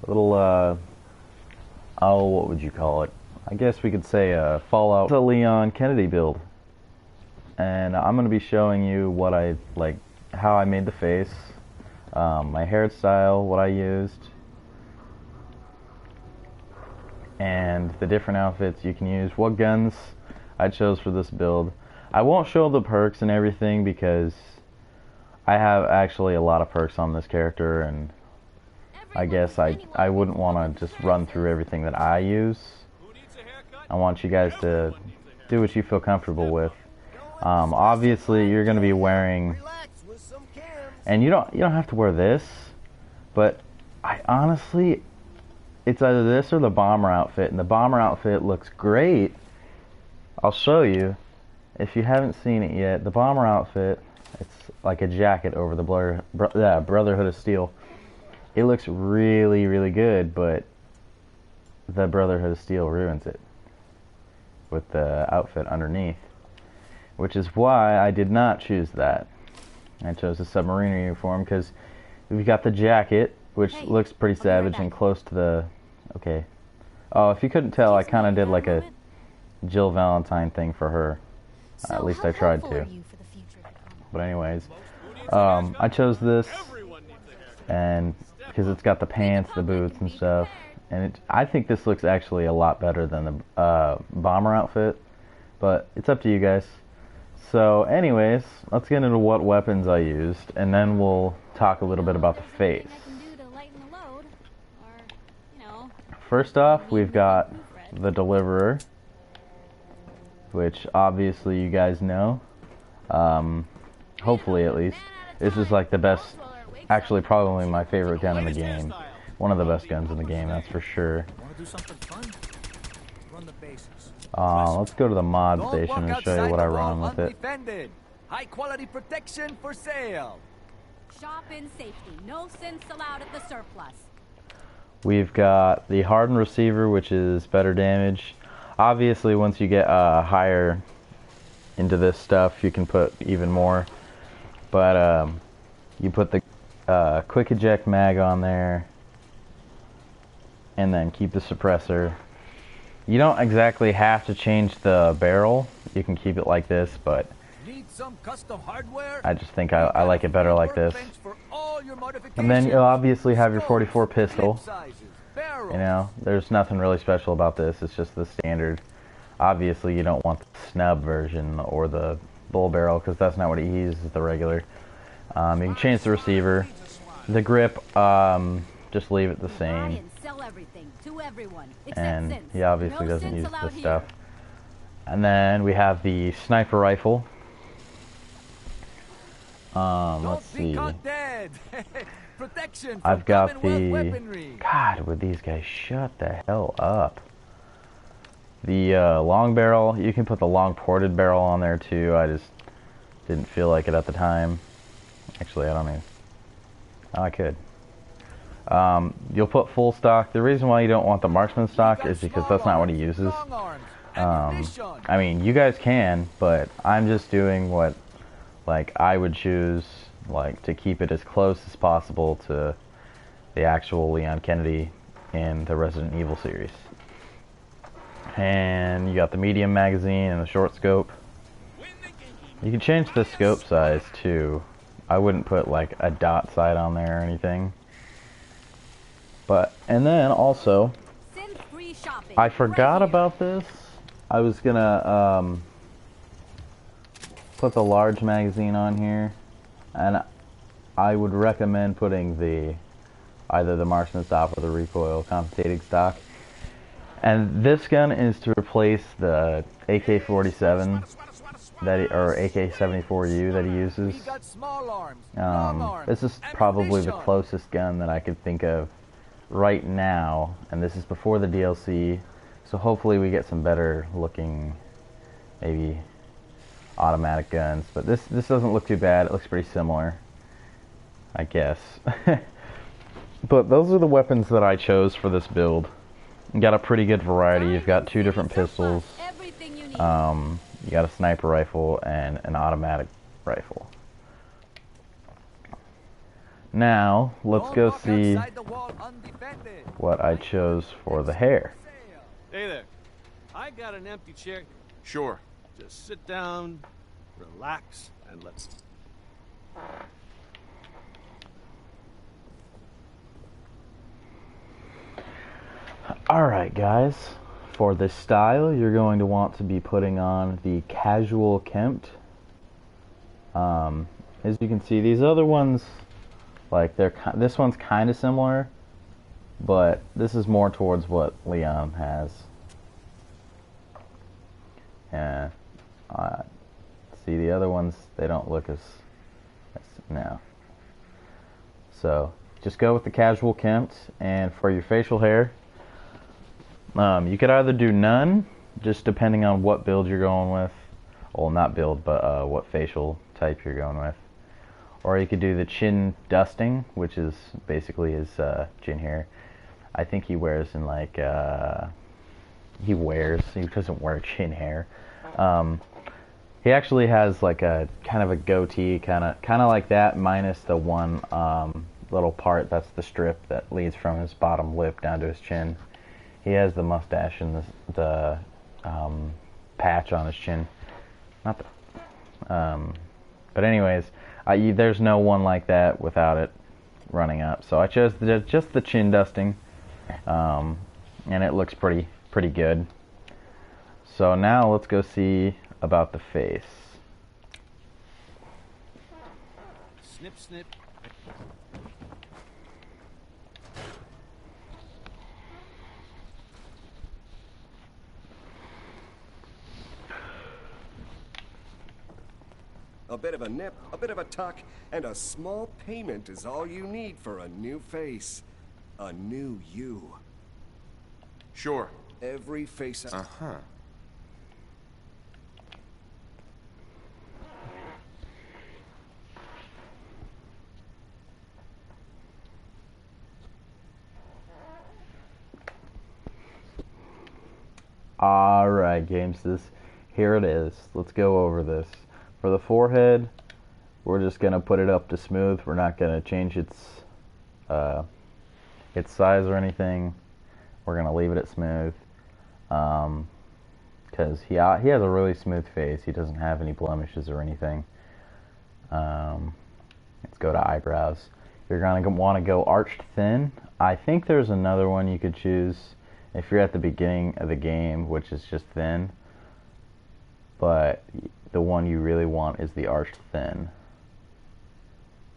little, oh, what would you call it? I guess we could say Fallout. It's a Leon Kennedy build. And I'm going to be showing you what I, like, how I made the face, my hairstyle, what I used, and the different outfits you can use, what guns I chose for this build. I won't show the perks and everything because I have actually a lot of perks on this character, and I guess I wouldn't want to just run through everything that I use. I want you guys to do what you feel comfortable with. Obviously you're going to be wearing, and you don't have to wear this, but I honestly, it's either this or the bomber outfit, and the bomber outfit looks great. I'll show you if you haven't seen it yet. The bomber outfit, it's like a jacket over the Brotherhood of Steel. It looks really, really good, but the Brotherhood of Steel ruins it with the outfit underneath, which is why I did not choose that. I chose the submariner uniform because we've got the jacket, which looks pretty savage and close to the... Okay. Oh, if you couldn't tell, I kind of did like a Jill Valentine thing for her. At least I tried to. But anyways, I chose this, and because it's got the pants, the boots, and stuff, and I think this looks actually a lot better than the bomber outfit, but it's up to you guys. So anyways, let's get into what weapons I used, and then we'll talk a little bit about the face. First off, we've got the Deliverer, which obviously you guys know. Hopefully, at least. This is like the best, actually probably my favorite gun in the game. One of the best guns in the game, that's for sure. Let's go to the mod station and show you what I run with it. High quality protection for sale. Shop in safety. No sense allowed at the surplus. We've got the hardened receiver, which is better damage. Obviously, once you get higher into this stuff, you can put even more. But you put the quick eject mag on there, and then keep the suppressor. You don't exactly have to change the barrel. You can keep it like this, but I just think I like it better like this. And then you'll obviously have your 44 pistol. You know, there's nothing really special about this. It's just the standard. Obviously, you don't want the snub version or the bull barrel because that's not what he uses, the regular. You can change the receiver. The grip, just leave it the same. And he obviously doesn't use this stuff. And then we have the sniper rifle. Let's see. I've got the... God, would these guys shut the hell up. The long barrel, you can put the long ported barrel on there too. I just didn't feel like it at the time. Actually, I don't even... Oh, I could. You'll put full stock. The reason why you don't want the marksman stock is because that's not what he uses. I mean, you guys can, but I'm just doing what, like, I would choose, like, to keep it as close as possible to the actual Leon Kennedy in the Resident Evil series. And you got the medium magazine and the short scope. You can change the scope size too. I wouldn't put like a dot sight on there or anything. But, and then also, I forgot about this. I was gonna put the large magazine on here, and I would recommend putting the either the marksman stock or the recoil compensating stock. And this gun is to replace the AK-47 or AK-74U that he uses. This is probably the closest gun that I could think of right now, and this is before the DLC, so hopefully we get some better looking, maybe automatic guns. But this doesn't look too bad. It looks pretty similar, I guess. But those are the weapons that I chose for this build. You got a pretty good variety. You've got two different pistols. You got a sniper rifle and an automatic rifle. Now, let's Don't go walk see outside the wall undefended. what I chose for the hair. Hey there. I got an empty chair. Sure. Just sit down, relax, and let's... Alright guys, for this style you're going to want to be putting on the casual kempt. As you can see, these other ones, like this one's kind of similar, but this is more towards what Leon has. And see, the other ones, they don't look as no. So just go with the casual kempt. And for your facial hair, you could either do none, just depending on what build you're going with. Well, not build, but what facial type you're going with. Or you could do the chin dusting, which is basically his chin hair. I think he wears in like, he doesn't wear chin hair. He actually has like a kind of a goatee, kind of like that, minus the one little part that's the strip that leads from his bottom lip down to his chin. He has the mustache and the patch on his chin. Not the, but anyways, there's no one like that without it running up. So I chose just the chin dusting, and it looks pretty good. So now let's go see about the face. Snip, snip. A bit of a nip, a bit of a tuck, and a small payment is all you need for a new face. A new you. Sure. Every face... Uh-huh. Alright, gamesters, here it is. Let's go over this. For the forehead, we're just going to put it up to smooth. We're not going to change its size or anything. We're going to leave it at smooth. Because he has a really smooth face. He doesn't have any blemishes or anything. Let's go to eyebrows. You're going to want to go arched thin. I think there's another one you could choose if you're at the beginning of the game, which is just thin. But the one you really want is the arched thin.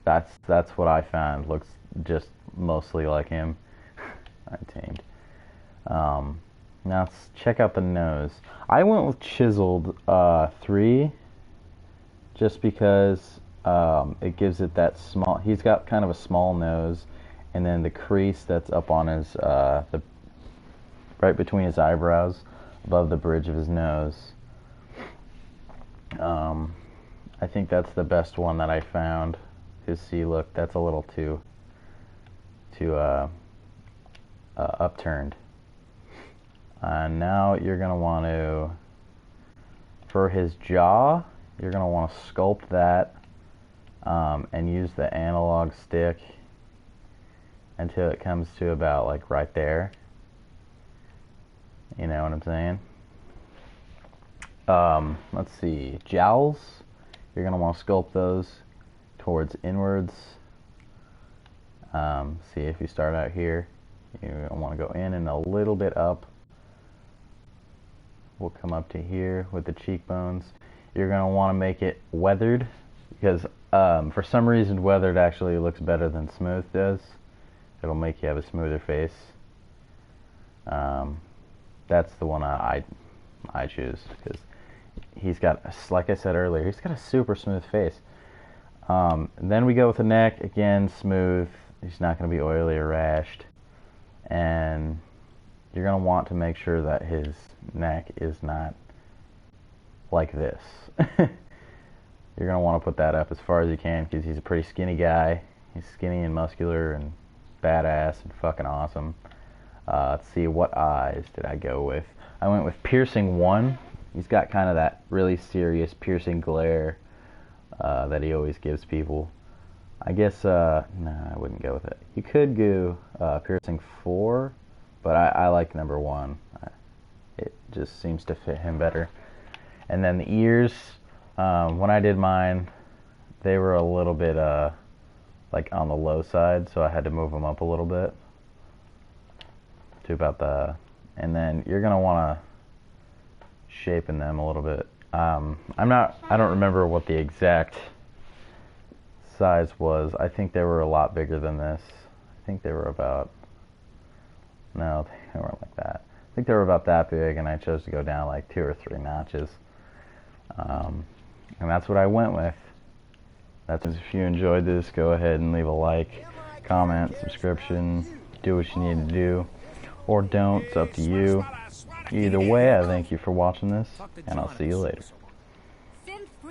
That's what I found. Looks just mostly like him. Untamed. Now let's check out the nose. I went with chiseled 3, just because it gives it that small. He's got kind of a small nose, and then the crease that's up on his right between his eyebrows, above the bridge of his nose. I think that's the best one that I found. His C look, that's a little too upturned. And now you're gonna want to, for his jaw, you're gonna want to sculpt that and use the analog stick until it comes to about like right there. You know what I'm saying? Let's see, jowls, you're going to want to sculpt those towards inwards. See, if you start out here, you want to go in and a little bit up. We'll come up to here with the cheekbones. You're going to want to make it weathered, because for some reason weathered actually looks better than smooth does. It'll make you have a smoother face. That's the one I choose, because he's got, like I said earlier, he's got a super smooth face. Then we go with the neck, again, smooth. He's not going to be oily or rashed. And you're going to want to make sure that his neck is not like this. You're going to want to put that up as far as you can, because he's a pretty skinny guy. He's skinny and muscular and badass and fucking awesome. Let's see, what eyes did I go with? I went with piercing 1. He's got kind of that really serious piercing glare that he always gives people. I guess, nah, I wouldn't go with it. You could go piercing 4, but I like number 1. It just seems to fit him better. And then the ears, when I did mine, they were a little bit like on the low side, so I had to move them up a little bit to about the. And then you're gonna want to shapen them a little bit. I don't remember what the exact size was. I think they were a lot bigger than this. I think they were about. No, they weren't like that. I think they were about that big, and I chose to go down like 2 or 3 notches. And that's what I went with. If you enjoyed this, go ahead and leave a like, comment, subscription, do what you need to do, or don't. It's up to you. Either way, I thank you for watching this, and I'll see you later.